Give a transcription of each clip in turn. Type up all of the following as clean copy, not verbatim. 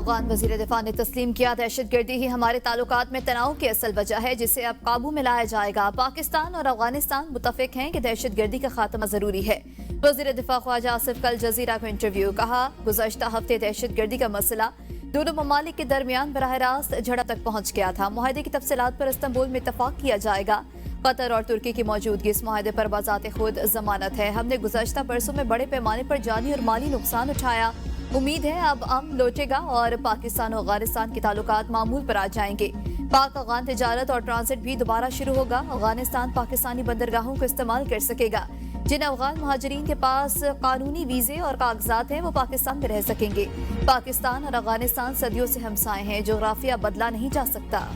अफगान वजीर दिफा ने तस्लीम किया, दहशतगर्दी ही हमारे ताल्लुकात में तनाव की असल वजह है जिसे अब काबू में लाया जाएगा। पाकिस्तान और अफगानिस्तान मुतफिक हैं कि दहशतगर्दी का खात्मा जरूरी है। वजीर दिफा ख्वाजा आसिफ कल जजीरा को इंटरव्यू, कहा गुज़श्ता हफ्ते दहशतगर्दी का मसला दोनों ममालिक के दरमियान बराह रास्त झड़प तक पहुंच गया था। मुआहदे की तफसीलात पर इस्तांबुल में इत्तफाक किया जाएगा। कतर और तुर्की की मौजूदगी इस मुआहदे पर बाज़ाते खुद जमानत है। हमने गुज़श्ता बरसों में बड़े पैमाने पर जानी और माली नुकसान उठाया। उम्मीद है अब अमन लौटेगा और पाकिस्तान और अफगानिस्तान के ताल्लुकात मामूल पर आ जाएंगे। पाक अफगान तिजारत और ट्रांसिट भी दोबारा शुरू होगा। अफगानिस्तान पाकिस्तानी बंदरगाहों को इस्तेमाल कर सकेगा। जिन अफगान महाजरीन के पास कानूनी वीजे और कागजात हैं वो पाकिस्तान में रह सकेंगे। पाकिस्तान और अफगानिस्तान सदियों से हमसाए हैं, जोग्राफिया बदला नहीं जा सकता।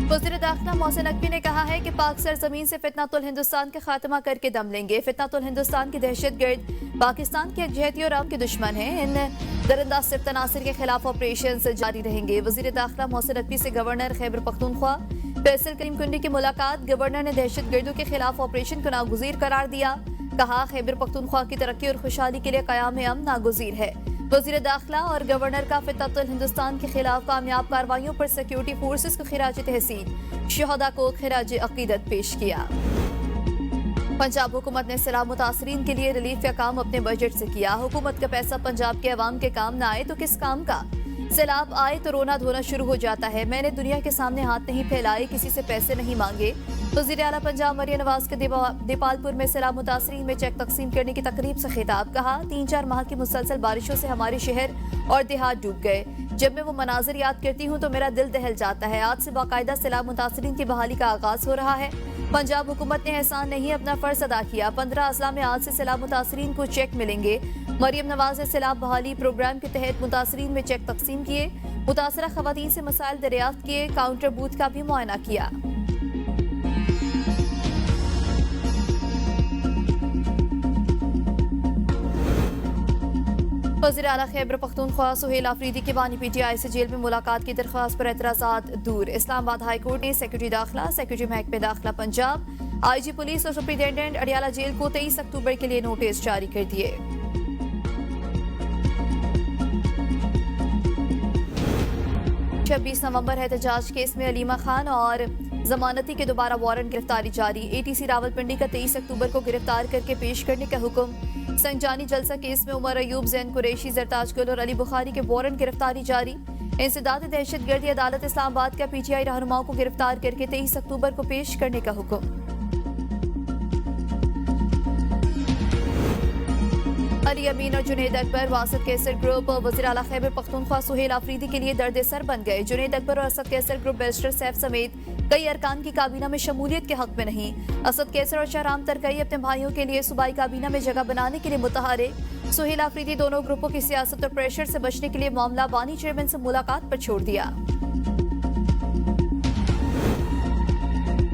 वज़ीर दाखिला मोहसिन नकवी ने कहा है कि पाक सरजमीन से फितनातुल हिंदुस्तान का खात्मा करके दम लेंगे। फितनातुल हिंदुस्तान के दहशतगर्द पाकिस्तान की यकजहती और अमन के दुश्मन हैं। इन दरअंदाज सिर्फ तनासिर के खिलाफ ऑपरेशन जारी रहेंगे। वज़ीर दाखिला मोहसिन नकवी से गवर्नर खैबर पख्तूनख्वा फैसल करीम कुंडी की मुलाकात। गवर्नर ने दहशतगर्दों के खिलाफ ऑपरेशन को नागुज़ीर करार दिया। कहा खैबर पख्तूनख्वा की तरक्की और खुशहाली के लिए क़याम अमन नागुज़ीर है। वज़ीर दाखिला और गवर्नर का फितनातुल हिंदुस्तान के खिलाफ कामयाब कार्रवाइयों पर सिक्योरिटी फोर्सेस को खिराज तहसीन, शहदा को खिराज अकीदत पेश किया। पंजाब हुकूमत ने सैलाब मुतासरीन के लिए रिलीफ का काम अपने बजट से किया। हुकूमत का पैसा पंजाब के अवाम के काम न आए तो किस काम का? सैलाब आए तो रोना धोना शुरू हो जाता है। मैंने दुनिया के सामने हाथ नहीं फैलाए, किसी से पैसे नहीं मांगे। वज़ीर आला पंजाब मरियम नवाज के दीपालपुर में सैलाब मुतासरीन में चेक तकसीम करने की तकरीब से खिताब। कहा 3-4 माह की मुसलसल बारिशों से हमारे शहर और देहात डूब गए। जब मैं वो मनाजिर याद करती हूँ तो मेरा दिल दहल जाता है। आज से बाकायदा सैलाब मुतासरीन की बहाली का आगाज हो रहा है। पंजाब हुकूमत ने एहसान नहीं अपना फर्ज अदा किया। 15 अजला में आज से सैलाब मुतासरीन को चेक मिलेंगे। मरियम नवाज ने सैलाब बहाली प्रोग्राम के तहत मुतासरीन में चेक तकसीम किए। मुतासरा खवातीन से मसाइल दरियाफ्त किए। काउंटर बूथ का भी मुआयना किया। वज़ीर आला खैबर पख्तूनख्वा सुहेल आफरीदी की बानी PTI से जेल में मुलाकात की दरख्वास्त पर एतराज़ात दूर। इस्लामाबाद हाई कोर्ट ने सेक्रेटरी दाखिला, सेक्रेटरी महकमे दाखिला पंजाब, IG पुलिस और सुप्रिंटेंडेंट अडियाला जेल को 23 अक्टूबर के लिए नोटिस जारी कर दिए। 26 नवंबर एहतजाज केस में अलीमा खान और जमानती के दोबारा वारंट गिरफ्तारी जारी। ATC रावलपिंडी का 23 अक्टूबर को गिरफ्तार करके पेश करने का हुक्म। संजानी जलसा केस में उमर अयूब, जैन कुरैशी, जरताज गुल और अली बुखारी के वारंट गिरफ्तारी जारी। इंसदाद दहशतगर्दी अदालत इस्लामाबाद का PTI रहनुमाओं को गिरफ्तार करके 23 अक्टूबर को पेश करने का हुक्म। अली अमीन और जुनेद अकबर वासद कैसर ग्रुप वज़ीर आला खैबर पख्तूनख्वा सुहेल आफरीदी के लिए दर्द सर बन गए। जुनेद अकबर और असद कैसर ग्रुप बैरिस्टर सैफ समेत कई अरकान की काबीना में शमूलियत के हक में नहीं। असद कैसर और शहराम तरकई अपने भाइयों के लिए सूबाई काबीना में जगह बनाने के लिए मुतहरिक। सुहेल आफरीदी दोनों ग्रुपों की सियासत और प्रेशर से बचने के लिए मामला बानी चेयरमैन से मुलाकात पर छोड़ दिया।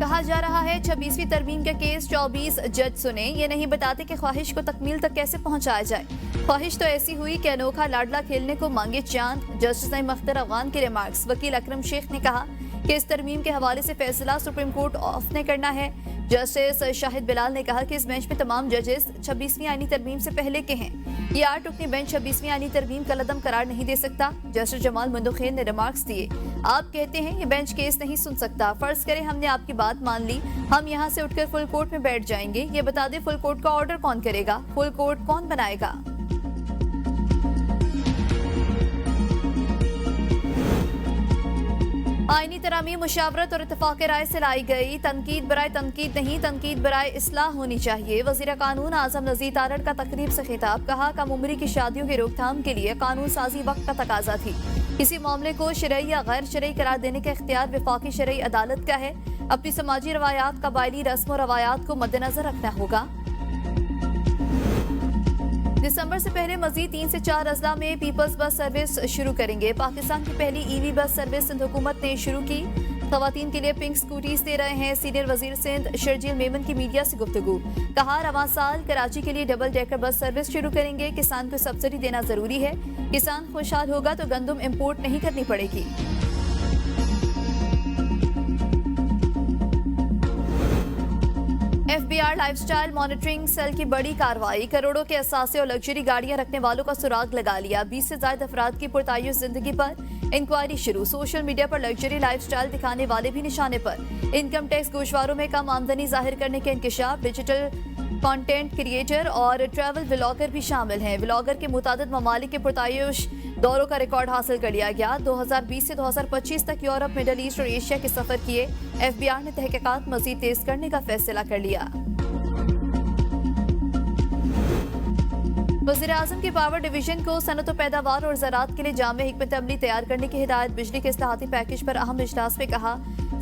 कहा जा रहा है 26वीं तरमीम के केस 24 जज सुने। ये नहीं बताते कि ख्वाहिश को तकमील तक कैसे पहुंचाया जाए। ख्वाहिश तो ऐसी हुई कि अनोखा लाडला खेलने को मांगे चांद। जस्टिस नईम अख्तर अफगान के रिमार्क्स। वकील अकरम शेख ने कहा कि इस तरमीम के हवाले से फैसला सुप्रीम कोर्ट ऑफ ने करना है। जस्टिस शाहिद बिलाल ने कहा कि इस बेंच में तमाम जजेस 26वीं आईनी तरमीम से पहले के हैं। ये 8 रुकनी बेंच 26वीं आईनी तरमीम का लदम करार नहीं दे सकता। जस्टिस जमाल मंदुखेन ने रिमार्क्स दिए। आप कहते हैं ये बेंच केस नहीं सुन सकता। फर्ज करें हमने आपकी बात मान ली, हम यहाँ से उठकर फुल कोर्ट में बैठ जाएंगे। ये बता दें फुल कोर्ट का ऑर्डर कौन करेगा? फुल कोर्ट कौन बनाएगा? आईनी तरामी मुशावरत और इत्तेफाक राय से लाई गई। तनकीद बराए तनकीद नहीं, तनकीद बराए इस्लाह होनी चाहिए। वज़ीर कानून आज़म नज़ीर तारड़ का तकरीब से खिताब। कहा कम उम्री की शादियों की रोकथाम के लिए कानून साजी वक्त का तकाजा थी। किसी मामले को शरई या गैर शरई करार देने का इख्तियार वफाकी शरई अदालत का है। अपनी समाजी रवायात, कबायली रस्म और रवायात को मद्देनजर रखना होगा। दिसंबर से पहले मजीद 3 से 4 अजला में पीपल्स बस सर्विस शुरू करेंगे। पाकिस्तान की पहली EV बस सर्विस सिंध हुकूमत ने शुरू की। खवातीन के लिए पिंक स्कूटीज दे रहे हैं। सीनियर वजीर सिंध शर्जील मेमन की मीडिया से गुफ्तगू। कहा रवां साल कराची के लिए डबल डेकर बस सर्विस शुरू करेंगे। किसान को सब्सिडी देना जरूरी है। किसान खुशहाल होगा तो गंदम इम्पोर्ट नहीं करनी पड़ेगी। FBI FBR lifestyle monitoring cell की बड़ी कार्रवाई, करोड़ों के असासे और लग्जरी गाड़ियां रखने वालों का सुराग लगा लिया। 20 से ज्यादा अफराद की पुरतायुश जिंदगी पर इंक्वायरी शुरू। सोशल मीडिया पर लग्जरी लाइफस्टाइल दिखाने वाले भी निशाने पर। इनकम टैक्स गोशवारों में कम आमदनी जाहिर करने के इंकशाफ। डिजिटल कंटेंट क्रिएटर और ट्रैवल व्लॉगर भी शामिल हैं। व्लॉगर के मुतादिद ममालिक के पुरतायुश दौरों का रिकॉर्ड हासिल कर लिया गया। 2020 से 2025 तक यूरोप, मिडल ईस्ट और एशिया के सफर किए। एफबीआर ने तहकीकात मजीद तेज करने का फैसला कर लिया। वज़ीर-ए-आज़म की पावर डिवीजन को सनअत पैदावार और ज़राअत के लिए जामे हिकमत अमली तैयार करने की हिदायत। बिजली के इस्लाहाती पैकेज पर अहम इजलास में कहा,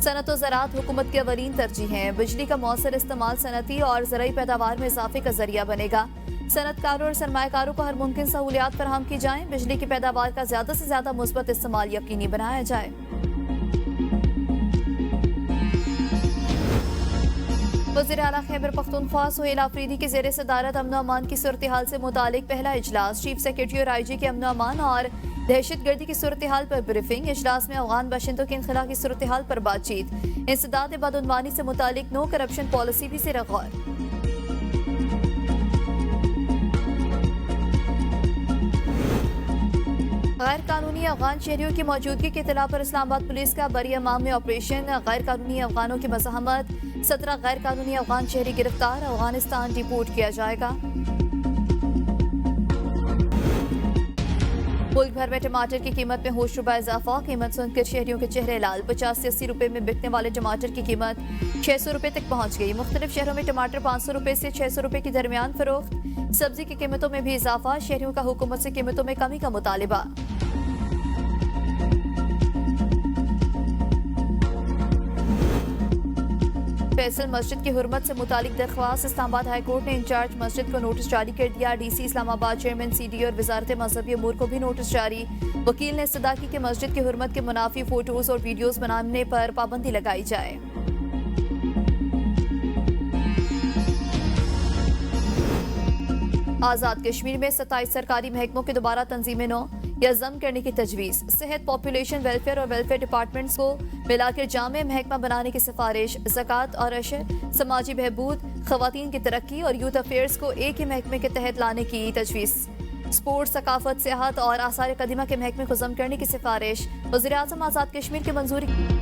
सनअत और ज़राअत हुकूमत की अवलीन तरजीह है। बिजली का मौसर इस्तेमाल सनअती और ज़राई पैदावार में इजाफे का जरिया बनेगा। सनअतकारों और सरमायाकारों को हर मुमकिन सहूलियात फराहम की जाएं। बिजली की पैदावार का ज्यादा से ज्यादा मुस्बत इस्तेमाल यकीनी बनाया जाए। वज़ीर आला खैबर पख्तूनख्वा सुहेल आफरीदी के ज़ेरे सदारत अमन अमान की सूरत हाल से मुतालिक पहला इजलास। चीफ सेक्रेटरी और IG के अमन अमान और दहशतगर्दी की सूरत हाल पर ब्रीफिंग। इजलास में अफगान बाशिंदों के इनखला की सूरत हाल पर बातचीत। इंसदाद बदउनवानी से मुतालिक नो करप्शन पॉलिसी भी ज़ेर गौर। गैर कानूनी अफगान शहरियों की मौजूदगी की इत्तला पर इस्लामाबाद पुलिस का बरी अमाम में ऑपरेशन। गैर कानूनी अफगानों की मज़ाहमत। 17 गैर कानूनी अफगान शहरी गिरफ्तार। अफगानिस्तान डिपोर्ट किया जाएगा। मुल्क भर में टमाटर की कीमत में होशरुबा इजाफा। कीमत सुनकर शहरियों के चेहरे लाल। 50 से 80 रुपए में बिकने वाले टमाटर की कीमत 600 रुपए तक पहुंच गई। मुख्तलिफ शहरों में टमाटर 500 रुपए से 600 रुपए के दरमियान फरोख्त। सब्जी की कीमतों में भी इजाफा। शहरियों का हुकूमत से कीमतों में कमी का मुतालिबा। फैसल मस्जिद की हुर्मत से मुतालिक दरख्वास्त। इस्लामाबाद हाई कोर्ट ने इंचार्ज मस्जिद को नोटिस जारी कर दिया। DC इस्लामाबाद चेयरमैन CD और वजारत मजहबी अमूर को भी नोटिस जारी। वकील ने इस्तदा की कि मस्जिद की हुर्मत के मुनाफी फोटोज और वीडियोज बनाने पर पाबंदी लगाई जाए। आजाद कश्मीर में 27 सरकारी महकमों के दोबारा तंजीमें नो या जम करने की तजवीज़। सेहत, पॉपुलेशन वेलफेयर और वेलफेयर डिपार्टमेंट्स को मिलाकर जामे महकमा बनाने की सिफारिश। ज़कात और अशर, समाजी बहबूद, खवातीन की तरक्की और यूथ अफेयर्स को एक ही महकमे के तहत लाने की तजवीज़। स्पोर्ट्स, सकाफत, सियाहत और आसार कदीमा के महकमे को जम करने की सिफारिश। वज़ीर-ए-आज़म आज़ाद कश्मीर की मंजूरी।